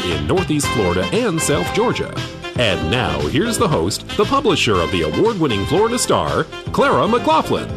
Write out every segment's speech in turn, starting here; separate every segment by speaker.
Speaker 1: in Northeast Florida and South Georgia. And now, here's the host, the publisher of the award-winning Florida Star, Clara McLaughlin.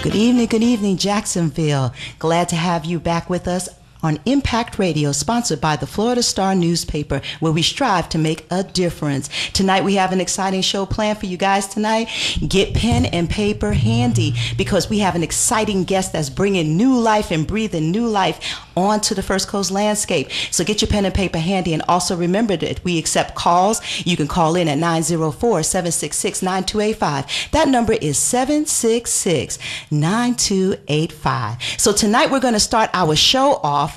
Speaker 2: Good evening, Jacksonville. Glad to have you back with us on Impact Radio, sponsored by the Florida Star newspaper, where we strive to make a difference. Tonight, we have an exciting show planned for you guys tonight. Get pen and paper handy, because we have an exciting guest that's bringing new life and breathing new life onto the First Coast landscape. So get your pen and paper handy, and also remember that we accept calls. You can call in at 904-766-9285. That number is 766-9285. So tonight, we're going to start our show off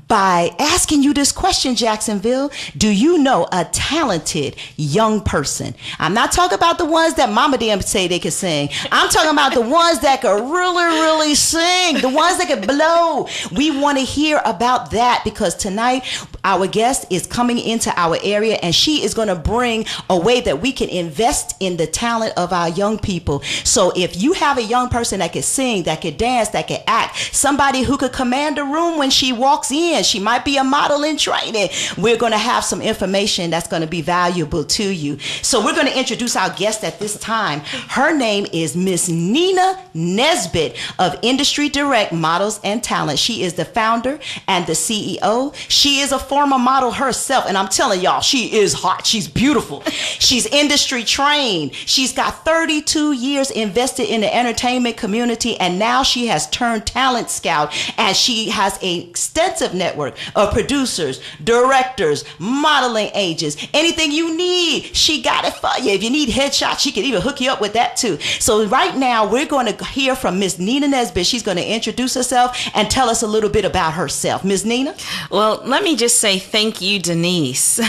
Speaker 2: by asking you this question, Jacksonville. Do you know a talented young person? I'm not talking about the ones that mama damn say they can sing. I'm talking about the ones that can really sing, the ones that can blow. We want to hear about that, because tonight our guest is coming into our area, and she is going to bring a way that we can invest in the talent of our young people. So if you have a young person that can sing, that can dance, that can act, somebody who could command a room when she walks in, she might be a model in training, we're going to have some information that's going to be valuable to you. So we're going to introduce our guest at this time. Her name is Miss Nina Nesbitt of Industry Direct Models and Talent. She is the founder and the CEO. She is a former model herself, and I'm telling y'all, she is hot. She's beautiful. She's industry trained. She's got 32 years invested in the entertainment community, and now she has turned talent scout, and she has a extensive network of producers, directors, modeling agents. Anything you need, she got it for you. If you need headshots, she can even hook you up with that too. So right now, we're going to hear from Miss Nina Nesbitt. She's going to introduce herself and tell us a little bit about herself. Miss Nina?
Speaker 3: Well, let me just say thank you, Denise.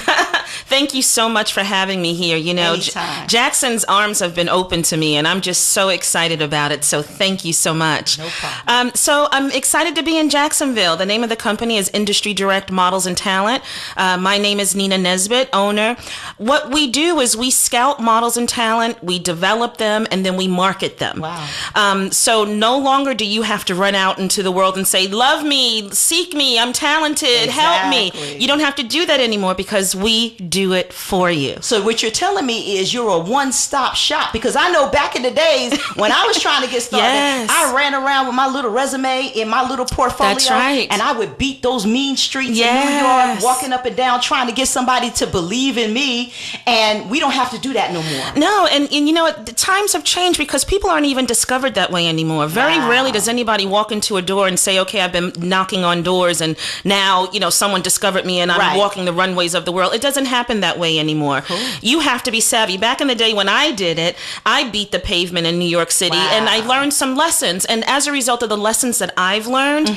Speaker 3: Thank you so much for having me here. You know, Jackson's arms have been open to me, and I'm just so excited about it. So thank you so much.
Speaker 2: No problem.
Speaker 3: So I'm excited to be in Jacksonville. The name of the company is Industry Direct Models and Talent. My name is Nina Nesbitt, owner. What we do is we scout models and talent, we develop them, and then we market them.
Speaker 2: Wow.
Speaker 3: So no longer do you have to run out into the world and say, love me, seek me, I'm talented, help me. You don't have to do that anymore, because we do it for you.
Speaker 2: So what you're telling me is you're a one-stop shop, because I know back in the days when I was trying to get started,
Speaker 3: Yes.
Speaker 2: I ran around with my little resume in my little portfolio.
Speaker 3: That's right.
Speaker 2: And I would beat those mean streets in New
Speaker 3: Yes.
Speaker 2: York, walking up and down, trying to get somebody to believe in me. And we don't have to do that no more.
Speaker 3: No, and you know what? The times have changed, because people aren't even discovered that way anymore. Very rarely does anybody walk into a door and say, okay, I've been knocking on doors and now, you know, someone discovered me and I'm walking the runways of the world. It doesn't happen that way anymore. Cool. You have to be savvy. Back in the day when I did it, I beat the pavement in New York City, and I learned some lessons. And as a result of the lessons that I've learned,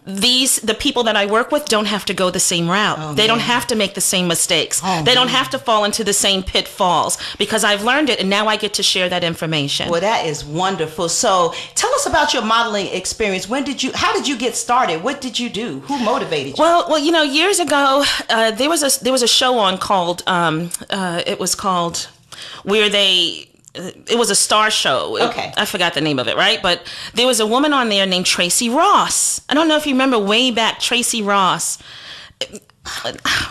Speaker 3: the people that I work with don't have to go the same route. They don't have to make the same mistakes. They don't have to fall into the same pitfalls, because I've learned it, and now I get to share that information.
Speaker 2: Well, that is wonderful. So tell us about your modeling experience. How did you get started? What did you do? Who motivated you?
Speaker 3: Well, you know, years ago, there was a show on called it was called where they. It was a star show.
Speaker 2: Okay.
Speaker 3: I forgot the name of it, right? But there was a woman on there named Tracy Ross. I don't know if you remember way back, Tracy Ross.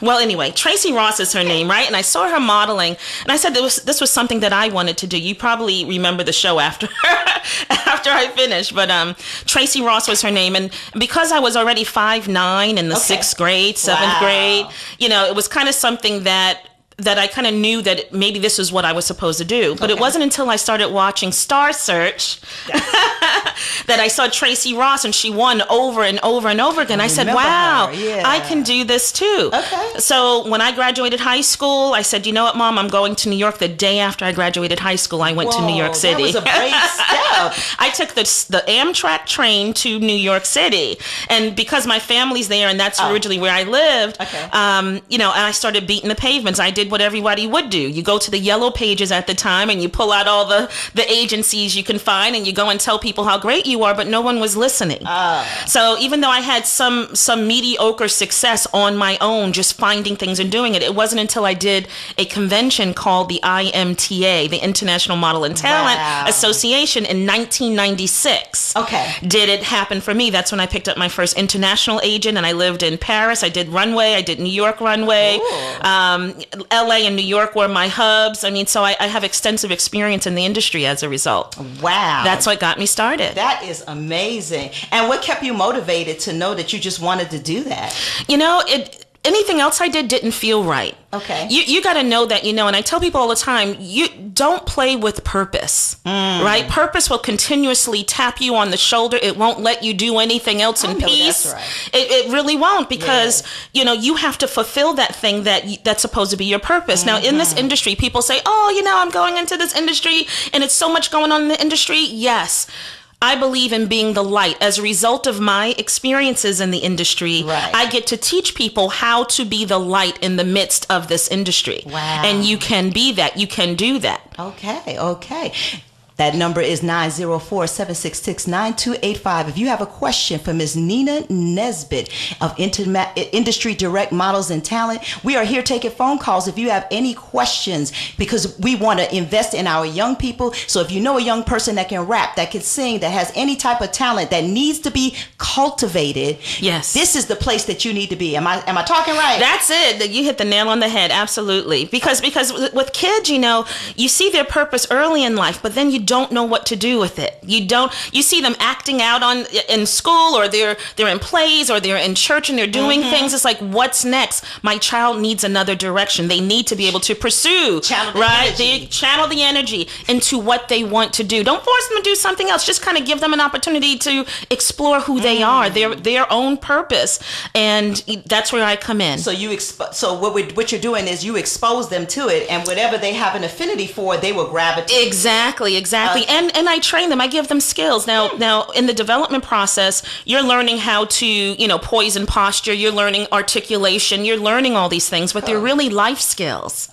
Speaker 3: Well, anyway, Tracy Ross is her name, right? And I saw her modeling, and I said this was something that I wanted to do. You probably remember the show after I finished, but Tracy Ross was her name, and because I was already 5'9" in the 6th grade, 7th grade, you know, it was kind of something that I kind of knew that maybe this was what I was supposed to do. But it wasn't until I started watching Star Search that I saw Tracy Ross, and she won over and over and over again. I said, wow, I can do this too. Okay. So when I graduated high school, I said, you know what, Mom, I'm going to New York. The day after I graduated high school, I went to New York City.
Speaker 2: That was a brave step.
Speaker 3: I took the Amtrak train to New York City. And because my family's there, and that's originally where I lived, you know, and I started beating the pavements. I did did what everybody would do. You go to the yellow pages at the time and you pull out all the agencies you can find and you go and tell people how great you are, but no one was listening. So even though I had some mediocre success on my own, just finding things and doing it, it wasn't until I did a convention called the IMTA, the International Model and Talent Association, in 1996.
Speaker 2: Okay.
Speaker 3: Did it happen for me? That's when I picked up my first international agent, and I lived in Paris. I did runway. I did New York runway. LA and New York were my hubs. I mean, so I have extensive experience in the industry as a result.
Speaker 2: Wow.
Speaker 3: That's what got me started.
Speaker 2: That is amazing. And what kept you motivated to know that you just wanted to do that?
Speaker 3: You know, anything else I did didn't feel right.
Speaker 2: Okay.
Speaker 3: You got to know that, you know, and I tell people all the time, you don't play with purpose, right? Purpose will continuously tap you on the shoulder. It won't let you do anything else in peace.
Speaker 2: That's right.
Speaker 3: It really won't, because, you know, you have to fulfill that thing that's supposed to be your purpose. Now, in this industry, people say, oh, you know, I'm going into this industry and it's so much going on in the industry. Yes. I believe in being the light. As a result of my experiences in the industry, I get to teach people how to be the light in the midst of this industry.
Speaker 2: Wow.
Speaker 3: And you can be that. You can do that.
Speaker 2: Okay. That number is 904-766-9285. If you have a question for Ms. Nina Nesbitt of Industry Direct Models and Talent, we are here taking phone calls if you have any questions, because we want to invest in our young people. So if you know a young person that can rap, that can sing, that has any type of talent that needs to be cultivated,
Speaker 3: yes,
Speaker 2: this is the place that you need to be. Am I talking right?
Speaker 3: That's it. You hit the nail on the head. Absolutely. Because with kids, you know, you see their purpose early in life, but then you don't know what to do with it. You see them acting out in school, or they're in plays, or they're in church and they're doing things. It's like, what's next? My child needs another direction. They need to be able to pursue, They channel the energy into what they want to do. Don't force them to do something else. Just kind of give them an opportunity to explore who they are, their own purpose. And that's where I come in.
Speaker 2: So what you're doing is you expose them to it, and whatever they have an affinity for, they will gravitate.
Speaker 3: Exactly. And I train them. I give them skills. Now in the development process, you're learning how to, you know, poise and posture. You're learning articulation. You're learning all these things, but they're really life skills.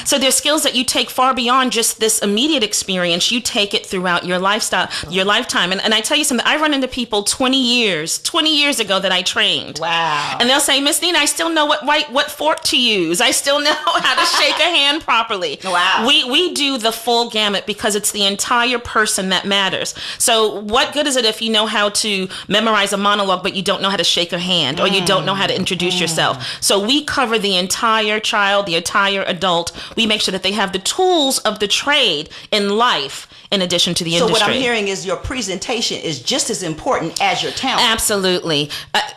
Speaker 3: So they're skills that you take far beyond just this immediate experience. You take it throughout your lifestyle, your lifetime. And I tell you something, I run into people 20 years ago that I trained.
Speaker 2: Wow.
Speaker 3: And they'll say, Miss Nina, I still know what fork to use. I still know how to shake a hand properly.
Speaker 2: Wow.
Speaker 3: We do the full gamut, because it's the entire person that matters. So what good is it if you know how to memorize a monologue, but you don't know how to shake a hand, or you don't know how to introduce yourself? So we cover the entire child, the entire adult. We make sure that they have the tools of the trade in life, in addition to the industry.
Speaker 2: So what I'm hearing is your presentation is just as important as your talent.
Speaker 3: Absolutely.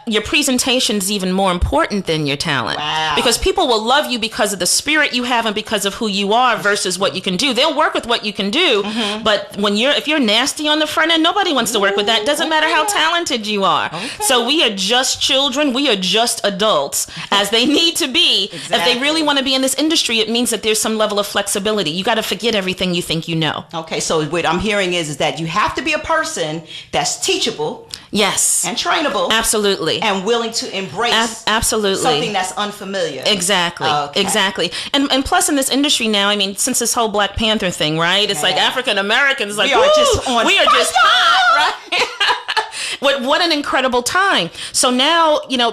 Speaker 3: Your presentation is even more important than your talent.
Speaker 2: Wow.
Speaker 3: Because people will love you because of the spirit you have and because of who you are versus what you can do. They'll work with what you can do, but if you're nasty on the front end, nobody wants to work with that. Doesn't matter how talented you are. So we are just children. We are just adults, as they need to be.
Speaker 2: Exactly.
Speaker 3: If they really want to be in this industry, it means that there's some level of flexibility. You got to forget everything you think you know.
Speaker 2: Okay, so what I'm hearing is that you have to be a person that's teachable.
Speaker 3: Yes.
Speaker 2: And trainable.
Speaker 3: Absolutely.
Speaker 2: And willing to embrace
Speaker 3: absolutely
Speaker 2: something that's unfamiliar.
Speaker 3: Exactly.
Speaker 2: Okay.
Speaker 3: Exactly. And plus in this industry now, I mean, since this whole Black Panther thing, right? It's like African Americans, like, we are just hot, right? What an incredible time. So now, you know,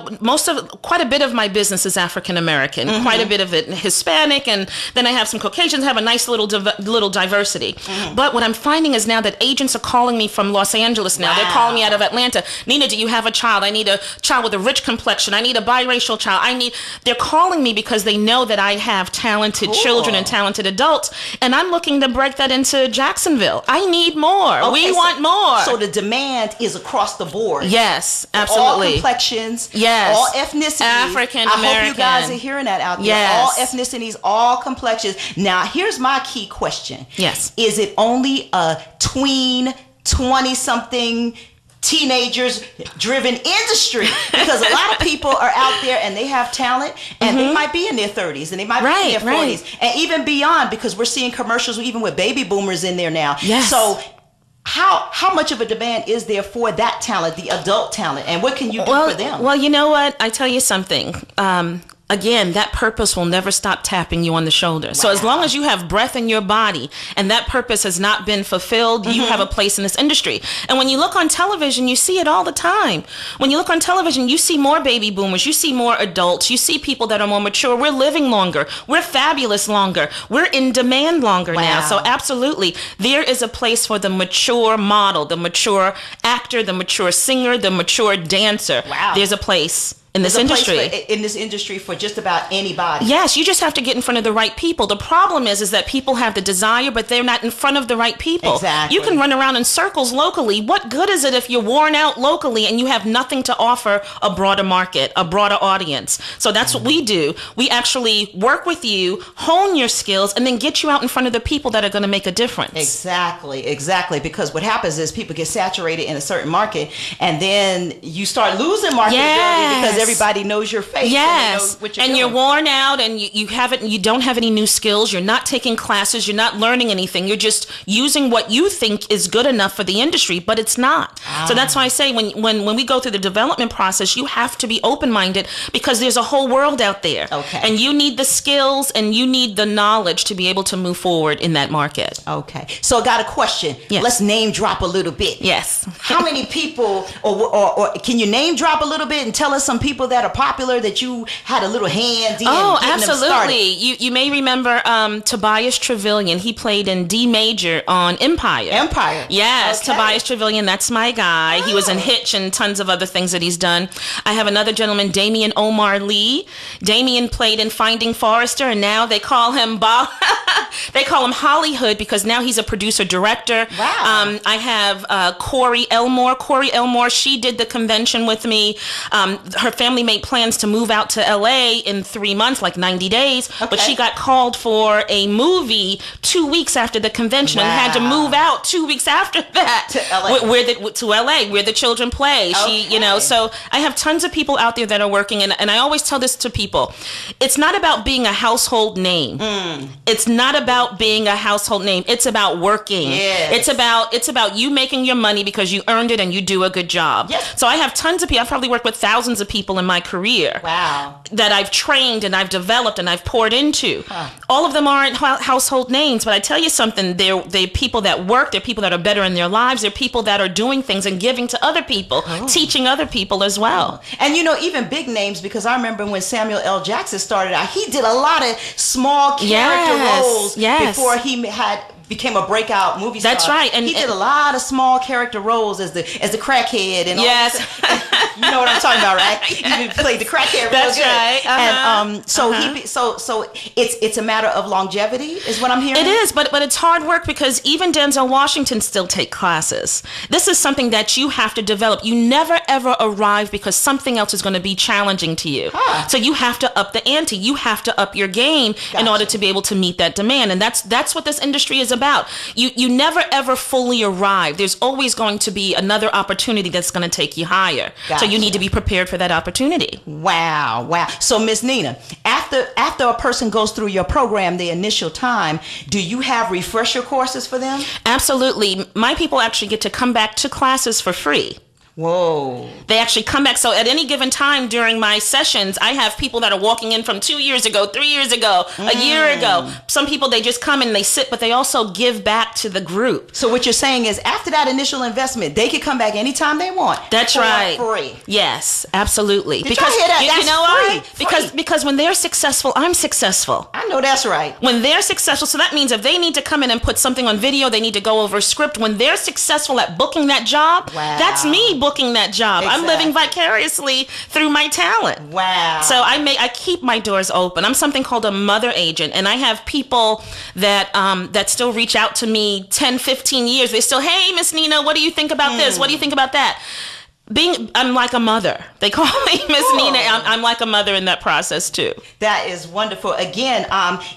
Speaker 3: quite a bit of my business is African American, quite a bit of it Hispanic, and then I have some Caucasians, have a nice little diversity. But what I'm finding is now that agents are calling me from Los Angeles now. They're calling me out of Atlanta. Nina, do you have a child? I need a child with a rich complexion. I need a biracial child. They're calling me because they know that I have talented children and talented adults, and I'm looking to break that into Jacksonville. I need more.
Speaker 2: Okay,
Speaker 3: we want more.
Speaker 2: So the demand is across the board.
Speaker 3: Yes, absolutely.
Speaker 2: All complexions.
Speaker 3: Yes.
Speaker 2: All ethnicities.
Speaker 3: African American.
Speaker 2: I hope you guys are hearing that out there.
Speaker 3: Yes.
Speaker 2: All ethnicities, all complexions. Now, here's my key question.
Speaker 3: Yes.
Speaker 2: Is it only a tween, 20-something teenagers driven industry? Because a lot of people are out there and they have talent, and they might be in their 30s and they might be in their 40s and even beyond, because we're seeing commercials even with baby boomers in there now.
Speaker 3: Yes.
Speaker 2: So how much of a demand is there for that talent, the adult talent, and what can you do for them?
Speaker 3: Well, you know what? I tell you something. again, that purpose will never stop tapping you on the shoulder. Wow. So as long as you have breath in your body and that purpose has not been fulfilled, you have a place in this industry. And when you look on television, you see it all the time. When you look on television, you see more baby boomers, you see more adults, you see people that are more mature. We're living longer. We're fabulous longer. We're in demand longer now. So absolutely, there is a place for the mature model, the mature actor, the mature singer, the mature dancer. Wow. There's a place in this industry for just about anybody. Yes, you just have to get in front of the right people. The problem is that people have the desire, but they're not in front of the right people. Exactly. You can run around in circles locally. What good is it if you're worn out locally and you have nothing to offer a broader market, a broader audience? So that's what we do. We actually work with you, hone your skills, and then get you out in front of the people that are going to make a difference. Exactly. Because what happens is people get saturated in a certain market, and then you start losing marketability because everybody knows your face. Yes, and you're worn out, and you don't have any new skills. You're not taking classes. You're not learning anything. You're just using what you think is good enough for the industry, but it's not. So that's why I say when we go through the development process, you have to be open-minded because there's a whole world out there. Okay. And you need the skills and you need the knowledge to be able to move forward in that market. Okay. So I got a question. Yes. Let's name drop a little bit. Yes. How many people, or can you name drop a little bit and tell us some people that are popular that you had a little hand in? Oh, absolutely. You may remember Tobias Trevelyan. He played in D major on Empire. Yes, okay. Tobias Trevelyan, that's my guy. He was in Hitch and tons of other things that he's done. I have another gentleman, Damian Omar Lee. Damian played in Finding Forrester, and now they call him they call him Hollywood because now he's a producer director. Wow. I have Corey Elmore. Corey Elmore, she did the convention with me. Her family made plans to move out to LA in 3 months, like 90 days, but she got called for a movie 2 weeks after the convention and had to move out 2 weeks after that to LA, where the children play. So I have tons of people out there that are working, and I always tell this to people. It's not about being a household name. It's not about being a household name. It's about working. Yes. It's about you making your money because you earned it and you do a good job. Yes. So I have tons of people. I've probably worked with thousands of people in my career. Wow. That I've trained and I've developed and I've poured into. All of them aren't household names, but I tell you something, they're people that work, they're people that are better in their lives, they're people that are doing things and giving to other people, teaching other people as well. And even big names, because I remember when Samuel L. Jackson started out, he did a lot of small character roles before he became a breakout movie star. That's right. And he did a lot of small character roles as the crackhead and all. You know what I'm talking about, right? He played the crackhead. That's right. And so it's a matter of longevity, is what I'm hearing. It is, but it's hard work because even Denzel Washington still take classes. This is something that you have to develop. You never ever arrive because something else is going to be challenging to you. So you have to up the ante. You have to up your game in order to be able to meet that demand. And that's what this industry is about. You never ever fully arrive. There's always going to be another opportunity that's going to take you higher. So you need to be prepared for that opportunity. Wow. So Miss Nina, after a person goes through your program, the initial time, do you have refresher courses for them? Absolutely. My people actually get to come back to classes for free. Whoa. They actually come back. So at any given time during my sessions, I have people that are walking in from 2 years ago, 3 years ago, a year ago. Some people, they just come and they sit, but they also give back to the group. So what you're saying is after that initial investment, they can come back anytime they want. That's right. Free. Yes, absolutely. Did y'all hear that? You know why? Because when they're successful, I'm successful. I know that's right. When they're successful, so that means if they need to come in and put something on video, they need to go over a script. When they're successful at booking that job, that's me booking that job. Exactly. I'm living vicariously through my talent. Wow. So I keep my doors open. I'm something called a mother agent, and I have people that that still reach out to me 10, 15 years. They still, hey, Miss Nina, what do you think about this? What do you think about that? I'm like a mother. They call me Miss Nina. I'm like a mother in that process too. That is wonderful. Again,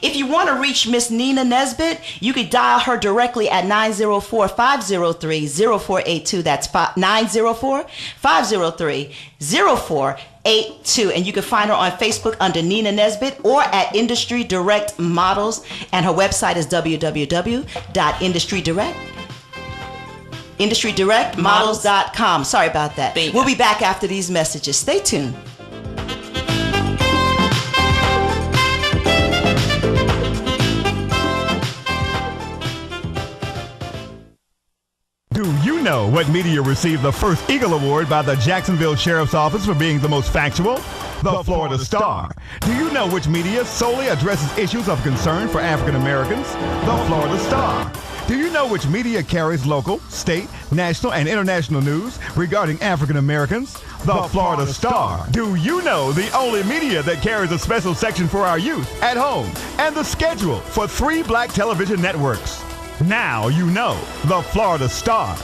Speaker 3: if you want to reach Miss Nina Nesbitt, you could dial her directly at 904-503-0482. That's 904-503-0482. And you can find her on Facebook under Nina Nesbitt or at Industry Direct Models. And her website is industrydirectmodels.com. Sorry about that. We'll be back after these messages. Stay tuned.
Speaker 4: what media received the first Eagle Award by the Jacksonville Sheriff's Office for being the most factual? The Florida Star. Do you know which media solely addresses issues of concern for African Americans? The Florida Star. Do you know which media carries local, state, national, and international news regarding African Americans? The Florida Star. Do you know the only media that carries a special section for our youth at home and the schedule for 3 black television networks? Now you know the Florida Star.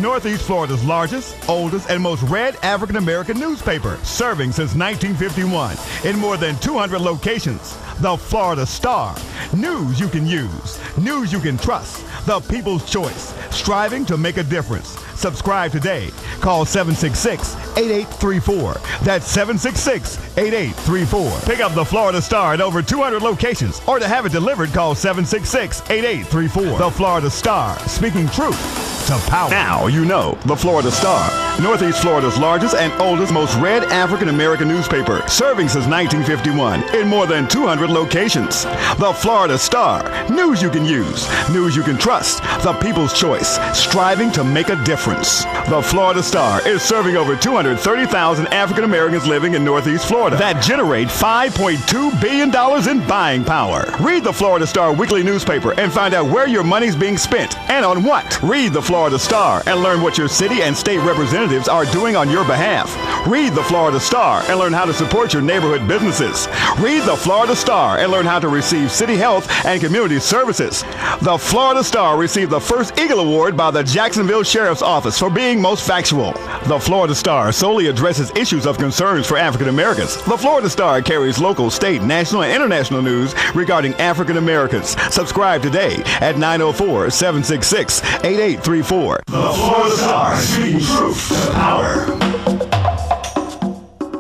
Speaker 4: Northeast Florida's largest, oldest, and most read African American newspaper, serving since 1951 in more than 200 locations. The Florida Star. News you can use, news you can trust. The People's Choice, striving to make a difference. Subscribe today. Call 766-8834. That's 766-8834. Pick up the Florida Star at over 200 locations, or to have it delivered, call 766-8834. The Florida Star, speaking truth to power. Now you know the Florida Star. Northeast Florida's largest and oldest, most read African American newspaper, serving since 1951 in more than 200 locations. The Florida Star. News you can use, news you can trust. The People's Choice, striving to make a difference. The Florida Star is serving over 230,000 African Americans living in Northeast Florida that generate $5.2 billion in buying power. Read the Florida Star weekly newspaper and find out where your money's being spent and on what. Read the Florida Star and learn what your city and state representatives are doing on your behalf. Read the Florida Star and learn how to support your neighborhood businesses. Read the Florida Star and learn how to receive city health and community services. The Florida Star received the first Eagle Award by the Jacksonville Sheriff's Office for being most factual. The Florida Star solely addresses issues of concerns for African Americans. The Florida Star carries local, state, national, and international news regarding African Americans. Subscribe today at 904-766-8834. The Florida Star, speaking truth to power.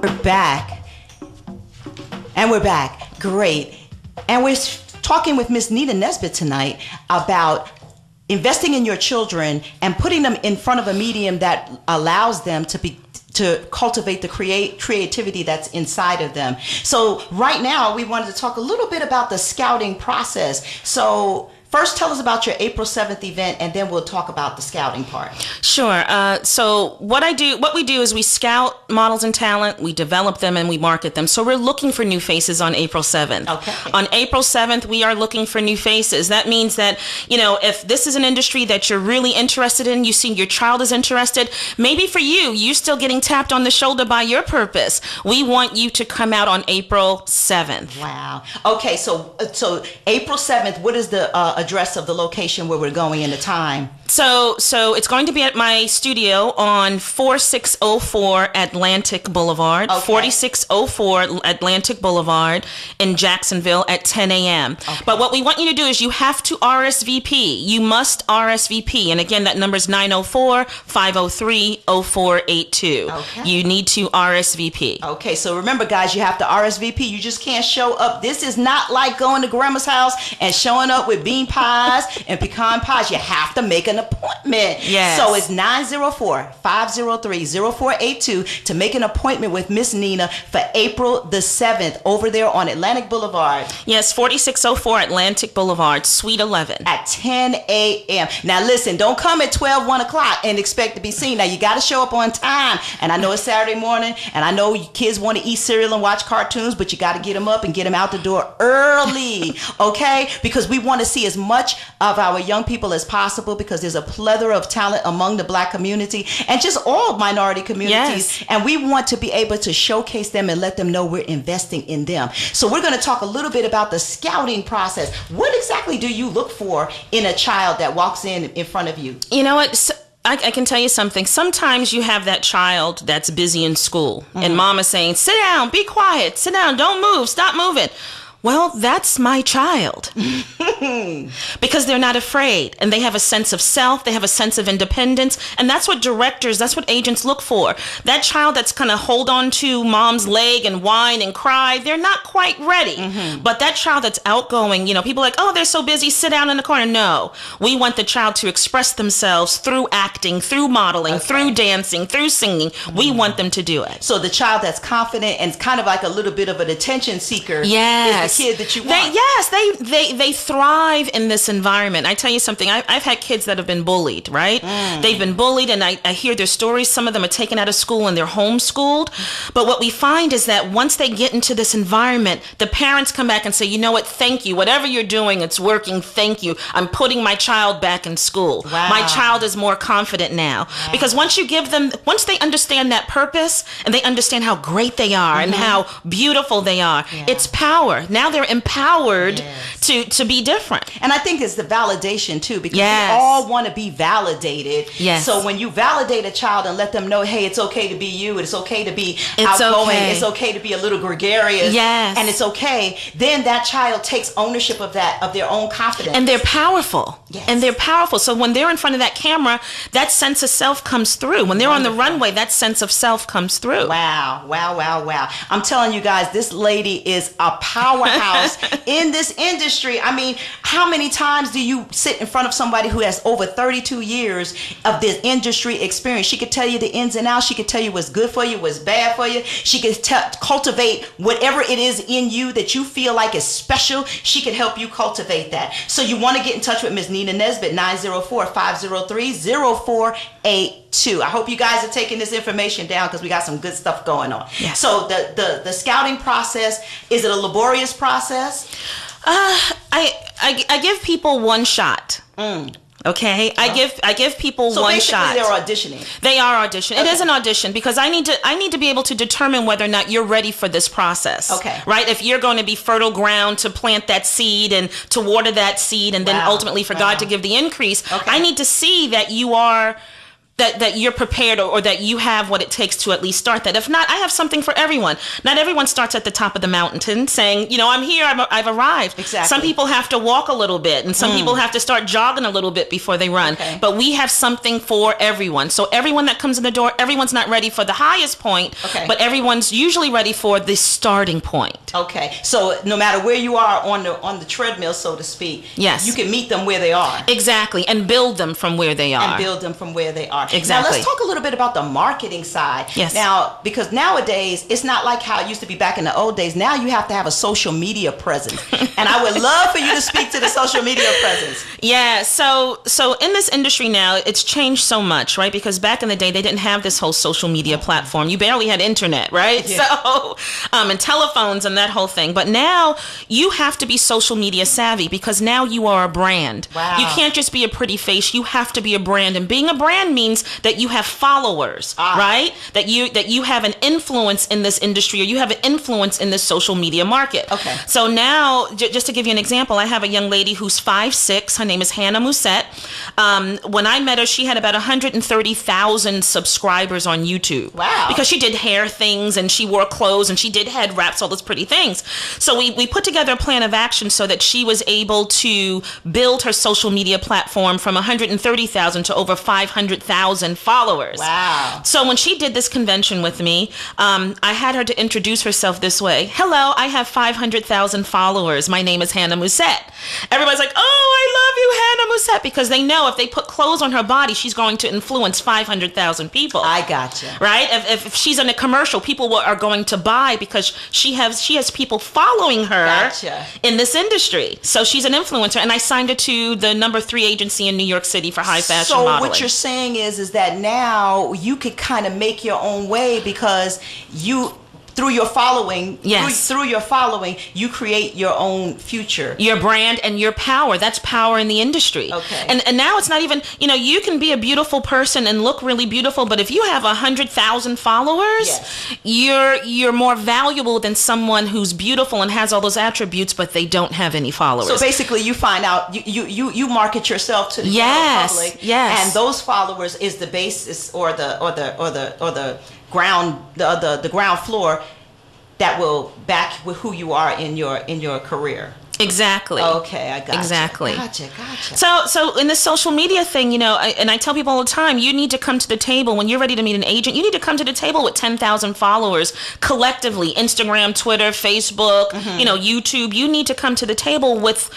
Speaker 2: We're back. And we're back. Great. And we're talking with Miss Nina Nesbitt tonight about investing in your children and putting them in front of a medium that allows them to cultivate the creativity that's inside of them. So right now we wanted to talk a little bit about the scouting process. So first, tell us about your April 7th event, and then we'll talk about the scouting part.
Speaker 3: Sure. So what we do is we scout models and talent, we develop them, and we market them. So we're looking for new faces on April 7th. Okay. On April 7th, we are looking for new faces. That means that, if this is an industry that you're really interested in, you see your child is interested, maybe for you're still getting tapped on the shoulder by your purpose. We want you to come out on April 7th.
Speaker 2: Wow. Okay, so April 7th, what is the address of the location where we're going and the time?
Speaker 3: So it's going to be at my studio on 4604 Atlantic Boulevard, okay. 4604 Atlantic Boulevard in Jacksonville at 10 a.m. Okay. But what we want you to do is you have to RSVP. You must RSVP. And again, that number is 904-503-0482. Okay. You need to RSVP.
Speaker 2: Okay, so remember, guys, you have to RSVP. You just can't show up. This is not like going to grandma's house and showing up with bean pies and pecan pies. You have to make an appointment.
Speaker 3: Yes.
Speaker 2: So it's 904-503-0482 to make an appointment with Miss Nina for April the 7th over there on Atlantic Boulevard.
Speaker 3: Yes, 4604 Atlantic Boulevard, Suite 11.
Speaker 2: At 10 a.m. Now listen, don't come at 12, 1 o'clock and expect to be seen. Now you got to show up on time. And I know it's Saturday morning, and I know kids want to eat cereal and watch cartoons, but you got to get them up and get them out the door early, okay? Because we want to see as much of our young people as possible, because there's a plethora of talent among the Black community and just all minority communities. Yes. And we want to be able to showcase them and let them know we're investing in them. So we're going to talk a little bit about the scouting process. What exactly do you look for in a child that walks in front of you?
Speaker 3: You know what? I can tell you something. Sometimes you have that child that's busy in school, and mom is saying, sit down, be quiet, sit down, don't move, stop moving. Well, that's my child. Because they're not afraid, and they have a sense of self, they have a sense of independence, and that's what agents look for. That child that's kind of hold on to mom's leg and whine and cry, they're not quite ready. But that child that's outgoing, people are like, oh, they're so busy, sit down in the corner. No, we want the child to express themselves through acting, through modeling, through dancing, through singing. We want them to do it.
Speaker 2: So the child that's confident and kind of like a little bit of an attention seeker.
Speaker 3: Yes.
Speaker 2: Is kid that you want.
Speaker 3: They thrive in this environment. I tell you something, I've had kids that have been bullied, right? They've been bullied, and I hear their stories. Some of them are taken out of school and they're homeschooled. But what we find is that once they get into this environment, the parents come back and say, you know what, thank you. Whatever you're doing, it's working. Thank you. I'm putting my child back in school.
Speaker 2: Wow.
Speaker 3: My child is more confident now. Wow. Because once they understand that purpose and they understand how great they are and how beautiful they are, it's power. Now they're empowered to be different.
Speaker 2: And I think it's the validation too, because we all want to be validated.
Speaker 3: Yes.
Speaker 2: So when you validate a child and let them know, hey, it's okay to be you, it's okay to be outgoing, it's okay to be a little gregarious, and it's okay, then that child takes ownership of their own confidence.
Speaker 3: And they're powerful.
Speaker 2: Yes.
Speaker 3: And they're powerful. So when they're in front of that camera, that sense of self comes through. When they're on the runway, that sense of self comes through.
Speaker 2: Wow. I'm telling you guys, this lady is a powerhouse in this industry. I mean, how many times do you sit in front of somebody who has over 32 years of this industry experience? She could tell you the ins and outs. She could tell you what's good for you, what's bad for you. She could cultivate whatever it is in you that you feel like is special. She could help you cultivate that. So you want to get in touch with Ms. Nina Nesbitt, 904-503-0482. I hope you guys are taking this information down, because we got some good stuff going on.
Speaker 3: Yes.
Speaker 2: So the scouting process, is it a laborious process?
Speaker 3: I give people one shot. Okay, I give people one shot.
Speaker 2: So basically, they're auditioning.
Speaker 3: They are auditioning. Okay. It is an audition, because I need to be able to determine whether or not you're ready for this process.
Speaker 2: Okay.
Speaker 3: Right? If you're going to be fertile ground to plant that seed and to water that seed, and then ultimately for God to give the increase, I need to see that you are. That you're prepared, or that you have what it takes to at least start that. If not, I have something for everyone. Not everyone starts at the top of the mountain saying, I'm here, I've arrived.
Speaker 2: Exactly.
Speaker 3: Some people have to walk a little bit, and some people have to start jogging a little bit before they run.
Speaker 2: Okay.
Speaker 3: But we have something for everyone. So everyone that comes in the door, everyone's not ready for the highest point, but everyone's usually ready for the starting point.
Speaker 2: Okay. So no matter where you are on the treadmill, so to speak, you can meet them where they are.
Speaker 3: Exactly. And build them from where they are.
Speaker 2: Exactly. Now let's talk a little bit about the marketing side.
Speaker 3: Yes.
Speaker 2: Now, because nowadays it's not like how it used to be back in the old days. Now you have to have a social media presence, and I would love for you to speak to the social media presence.
Speaker 3: Yeah. So in this industry now, it's changed so much, right? Because back in the day, they didn't have this whole social media platform. You barely had internet, right?
Speaker 2: Yeah.
Speaker 3: So and telephones and that whole thing. But now you have to be social media savvy, because now you are a brand.
Speaker 2: Wow.
Speaker 3: You can't just be a pretty face. You have to be a brand, and being a brand means that you have followers, right? That you have an influence in this industry, or you have an influence in this social media market.
Speaker 2: Okay.
Speaker 3: So now, just to give you an example, I have a young lady who's 5'6". Her name is Hannah Musette. When I met her, she had about 130,000 subscribers on YouTube.
Speaker 2: Wow.
Speaker 3: Because she did hair things, and she wore clothes, and she did head wraps, all those pretty things. So we put together a plan of action so that she was able to build her social media platform from 130,000 to over 500,000 followers.
Speaker 2: Wow.
Speaker 3: So when she did this convention with me, I had her to introduce herself this way. Hello, I have 500,000 followers. My name is Hannah Musette. Everybody's like, oh, I love you, Hannah Musette, because they know if they put clothes on her body, she's going to influence 500,000 people.
Speaker 2: I gotcha.
Speaker 3: Right? If she's in a commercial, people are going to buy because she has people following her in this industry. So she's an influencer, and I signed her to the #3 agency in New York City for high fashion modeling.
Speaker 2: So what you're saying is that now you could kind of make your own way, because through your following, you create your own future.
Speaker 3: Your brand and your power. That's power in the industry.
Speaker 2: Okay.
Speaker 3: And now it's not even, you can be a beautiful person and look really beautiful, but if you have 100,000 followers, you're more valuable than someone who's beautiful and has all those attributes, but they don't have any followers.
Speaker 2: So basically, you find out, you market yourself to the general public.
Speaker 3: Yes.
Speaker 2: And those followers is the basis, or the ground, the ground floor that will back with who you are in your career.
Speaker 3: Exactly.
Speaker 2: Okay, I got you.
Speaker 3: Exactly.
Speaker 2: Gotcha.
Speaker 3: So in the social media thing, and I tell people all the time, you need to come to the table when you're ready to meet an agent. You need to come to the table with 10,000 followers collectively. Instagram, Twitter, Facebook, YouTube. You need to come to the table with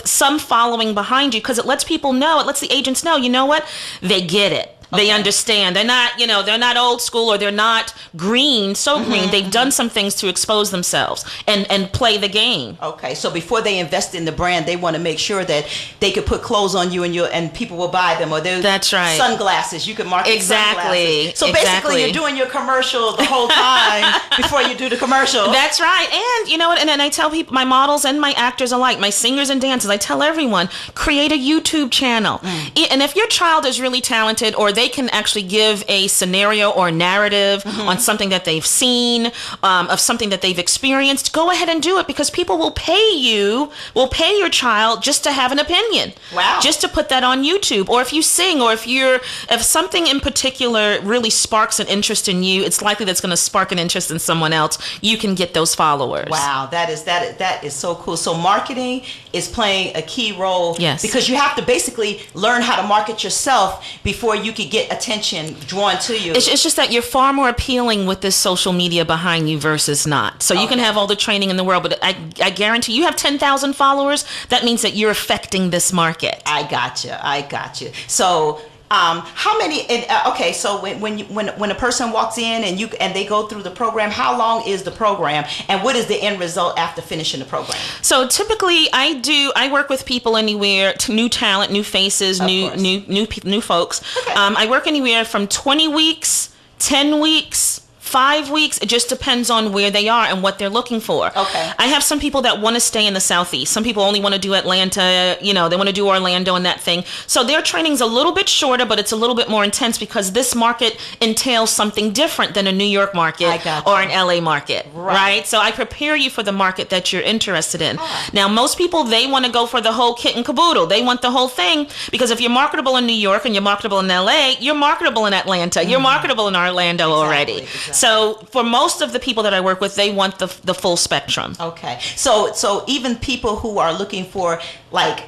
Speaker 3: some following behind you, because it lets people know, it lets the agents know, you know what? They get it. They understand. They're not, they're not old school, or they're not green, green. They've done some things to expose themselves and play the game.
Speaker 2: Okay, so before they invest in the brand, they want to make sure that they could put clothes on you and people will buy them, or
Speaker 3: that's right.
Speaker 2: Sunglasses. You can market sunglasses. So basically, you're doing your commercial the whole time before you do the commercial.
Speaker 3: That's right. And you know what? And I tell people, my models and my actors alike, my singers and dancers, I tell everyone, create a YouTube channel. And if your child is really talented, or they can actually give a scenario or narrative on something that they've seen, of something that they've experienced, go ahead and do it, because people will pay your child just to have an opinion.
Speaker 2: Wow.
Speaker 3: Just to put that on YouTube. Or if you sing, or if something in particular really sparks an interest in you, it's likely that's going to spark an interest in someone else. You can get those followers.
Speaker 2: Wow, that is so cool. So marketing is playing a key role.
Speaker 3: Yes.
Speaker 2: Because you have to basically learn how to market yourself before you could get attention drawn to you.
Speaker 3: It's just that you're far more appealing with this social media behind you versus not. So you can have all the training in the world, but I guarantee you have 10,000 followers. That means that you're affecting this market.
Speaker 2: I got you. So how many? Okay, so when a person walks in and they go through the program, how long is the program, and what is the end result after finishing the program?
Speaker 3: So typically, I work with people anywhere to new talent, new faces, new folks.
Speaker 2: Okay.
Speaker 3: I work anywhere from 20 weeks, 10 weeks. 5 weeks. It just depends on where they are and what they're looking for.
Speaker 2: Okay.
Speaker 3: I have some people that want to stay in the Southeast. Some people only want to do Atlanta, they want to do Orlando and that thing. So their training's a little bit shorter, but it's a little bit more intense, because this market entails something different than a New York market or an LA market, right? So I prepare you for the market that you're interested in. Now, most people, they want to go for the whole kit and caboodle. They want the whole thing, because if you're marketable in New York and you're marketable in LA, you're marketable in Atlanta, you're marketable in Orlando already.
Speaker 2: Exactly.
Speaker 3: So for most of the people that I work with, they want the full spectrum.
Speaker 2: Okay. So even people who are looking for, like,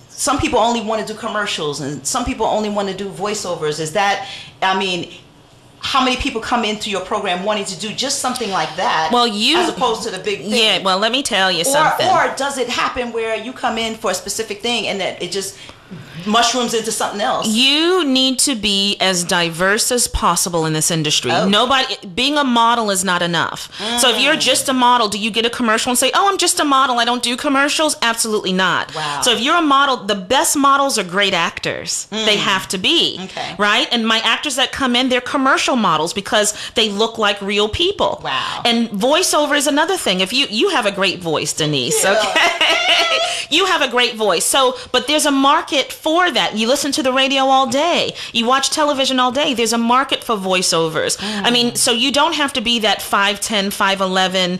Speaker 2: some people only want to do commercials and some people only want to do voiceovers. How many people come into your program wanting to do just something like that, as opposed to the big thing?
Speaker 3: Yeah, well, let me tell you something.
Speaker 2: Or does it happen where you come in for a specific thing and that it just mushrooms into something else?
Speaker 3: You need to be as diverse as possible in this industry. Being a model is not enough. So if you're just a model, do you get a commercial and say, oh, I'm just a model, I don't do commercials? Absolutely not.
Speaker 2: Wow.
Speaker 3: So if you're a model, the best models are great actors. They have to be.
Speaker 2: Okay.
Speaker 3: Right? And my actors that come in, they're commercial models because they look like real people.
Speaker 2: Wow.
Speaker 3: And voiceover is another thing. If you have a great voice, Denise, okay? You have a great voice. So, but there's a market for that. You listen to the radio all day. You watch television all day. There's a market for voiceovers. So you don't have to be that 5'10", 5'11",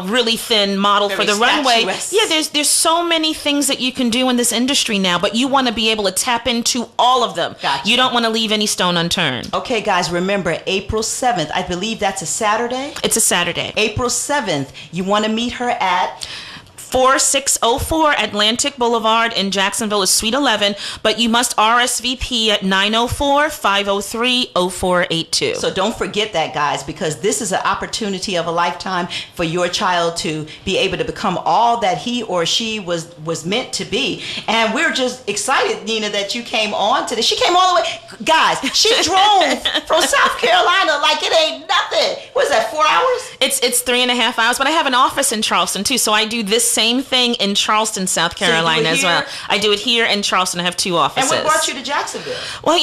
Speaker 3: really thin model for the runway. Yeah, there's so many things that you can do in this industry now, but you want to be able to tap into all of them.
Speaker 2: Gotcha.
Speaker 3: You don't want to leave any stone unturned.
Speaker 2: Okay, guys, remember April 7th. I believe that's a Saturday.
Speaker 3: It's a Saturday.
Speaker 2: April 7th. You want to meet her at
Speaker 3: 4604 Atlantic Boulevard in Jacksonville is Suite 11, but you must RSVP at 904-503-0482.
Speaker 2: So don't forget that, guys, because this is an opportunity of a lifetime for your child to be able to become all that he or she was meant to be. And we're just excited, Nina, that you came on today. She came all the way. Guys, she drove from South Carolina like it ain't nothing. What is that, 4 hours?
Speaker 3: It's 3.5 hours, but I have an office in Charleston, too, so I do this same thing in Charleston, South Carolina as well. I do it here in Charleston. I have 2 offices.
Speaker 2: And what brought you to Jacksonville?
Speaker 3: Well,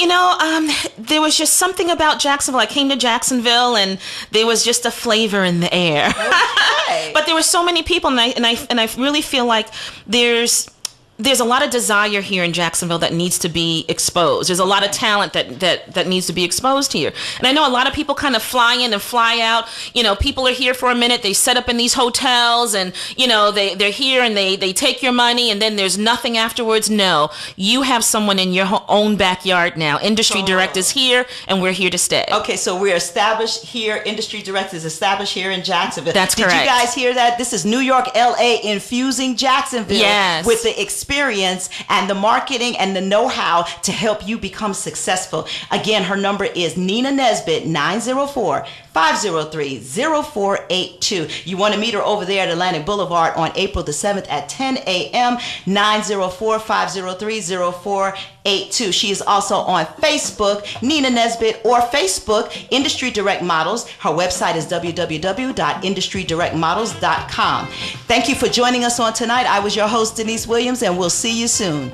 Speaker 3: there was just something about Jacksonville. I came to Jacksonville, and there was just a flavor in the air.
Speaker 2: Okay.
Speaker 3: But there were so many people, and I really feel like there's a lot of desire here in Jacksonville that needs to be exposed. There's a lot of talent that needs to be exposed here. And I know a lot of people kind of fly in and fly out. People are here for a minute. They set up in these hotels and, they're here and they take your money and then there's nothing afterwards. No, you have someone in your own backyard now. Industry Direct is here and we're here to stay.
Speaker 2: Okay, so we're established here. Industry Direct is established here in Jacksonville.
Speaker 3: That's correct.
Speaker 2: Did you guys hear that? This is New York, LA infusing Jacksonville with the experience and the marketing and the know-how to help you become successful. Again, her number is Nina Nesbitt, 904 904-503-0482. You want to meet her over there at Atlantic Boulevard on April the 7th at 10 a.m. 904-503-0482. She is also on Facebook, Nina Nesbitt, or Facebook, Industry Direct Models. Her website is www.industrydirectmodels.com. Thank you for joining us on tonight. I was your host, Denise Williams, and we'll see you soon.